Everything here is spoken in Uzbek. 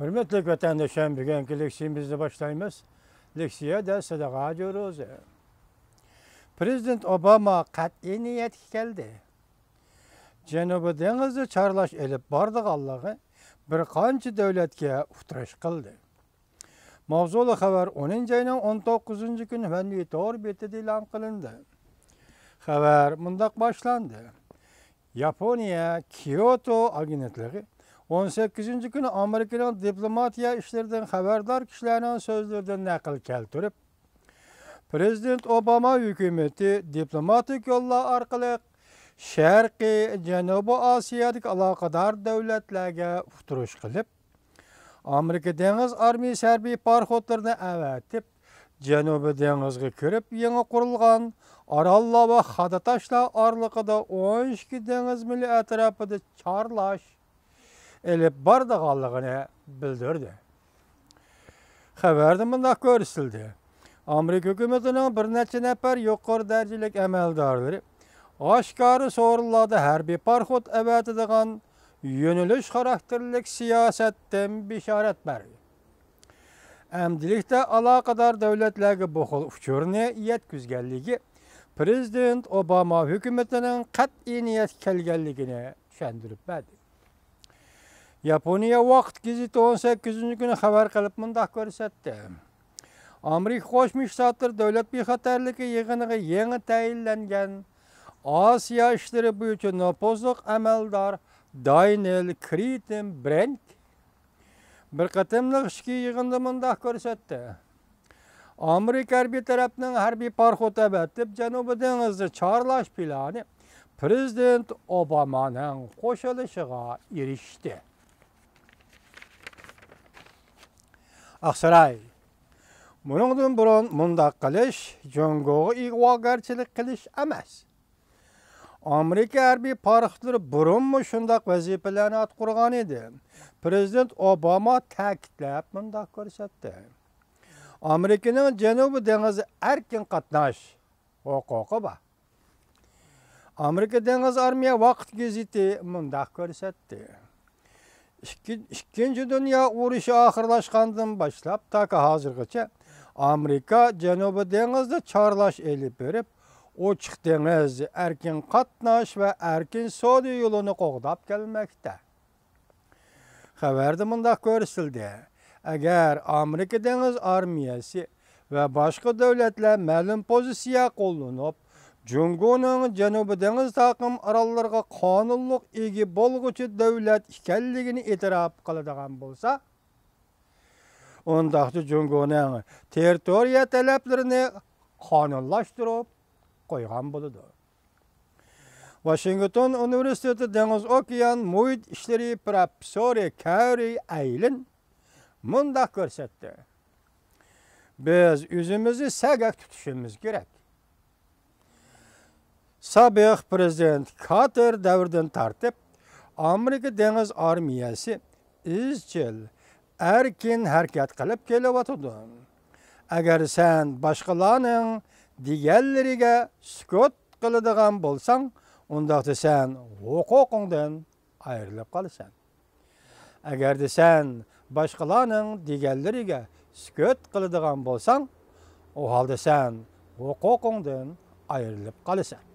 Hürmetli vatandaşlar, bugünkü leksiyamızda başlayımız. Leksiya da sadaqa ediyoruz. Prezident Obama qat'iy niyet geldi. Janubi dengizni charlash elib bordiganligi bir qancha davlatga uhtirish qildi. Mavzuli xabar 10 ayning 19 kuni Monitor betida e'lon qilindi. Xabar mundaq boshlandi. Yaponiya Kyoto agentligi 18 kuni Amerikaning diplomatiya ishlaridan xabardor kishilarning so'zlaridan naql keltirib, Prezident Obama hukumati diplomatik yo'llar orqali Sharqiy Janubiy Osiyodagi aloqador davlatlarga uhtirish qilib, Amerika dengiz armiyasi harbiy parxodlarini avatib, Janubiy dengizga kirib, yangi qurilgan orollar va xadatashlar oraliqida 12 dengiz mili atrofida charlash elib bordiganligini bildirdi. Xabarda bunday ko'rsatildi. Amerika hukumatining bir necha nafar yuqori darajalik amaldorlari oshkora so'rinlarda harbiy parxod avatadigan yo'nalish xarakterlik siyosatdan bishorat berdi. Amdilikda aloqador davlatlarga bu xil uchurni yetkazganligi Prezident Obama hukumatining qat'iy niyat kelganligini tushuntirib berdi. Yaponiya vaqt gazeti 18 kuni xabar qilib bunday ko'rsatdi. Amerika Qo'shma Shtatlar davlat bexatarligi yig'iniga yangi tayinlangan Osiyo ishlari bo'yicha nopozliq amaldor Daniel Kritenbrink bir qatimliq ishki yig'inda bunday ko'rsatdi. Amerika harbiy tarafning harbiy parxod avatib Janubiy dengizni charlash plani Prezident Obamaning qo'shilishiga erishdi. Aqsaray. Buningdan burun mundaq qilish Jongoga ig'vogarchilik qilish emas. Amerika harbiy parxodlari burunmi shundaq vazifalarni atqurgan edi. Prezident Obama ta'kidlab mundaq ko'rsatdi. Amerikaning Janubiy dengizi erkin qatnash huquqi bor. Amerika dengiz armiya vaqt gazeti mundaq ko'rsatdi. Ikkinchi dunyo urushi oxirlashgandan boshlab taka hozirgacha Amerika Janubiy dengizda charlash elib berib, ochiq dengiz erkin qatnash va erkin savdo yo'lini qo'g'dab kelmoqda. Xabarda mundaq ko'rsatildi. Agar Amerika dengiz armiyasi va boshqa davlatlar ma'lum pozitsiya qo'llanib, Jungoning Janubiy dengiz taqim orollariga qonunliq ega bo'lg'uchi davlat ekanligini e'tirof qiladigan bo'lsa, undaqda Jungoning territoriya talablarini qonunlashtirib qo'ygan bo'ladi. Washington Universiteti dengiz okean muhit ishlari professori Carey Aylin mundaq ko'rsatdi. Biz o'zimizni sagak tutishimiz kerak. Sobiq prezident Carter davridan tortib, Amerika dengiz armiyasi izchil erkin harakat qilib kelyotdi. Agar sen boshqalarning deganlariga sukut qiladigan bo'lsang, undaqda sen huquqingdan ayrilib qolasan. Agarda sen boshqalarning deganlariga sukut qiladigan bo'lsang, o holda sen huquqingdan ayrilib qolasan.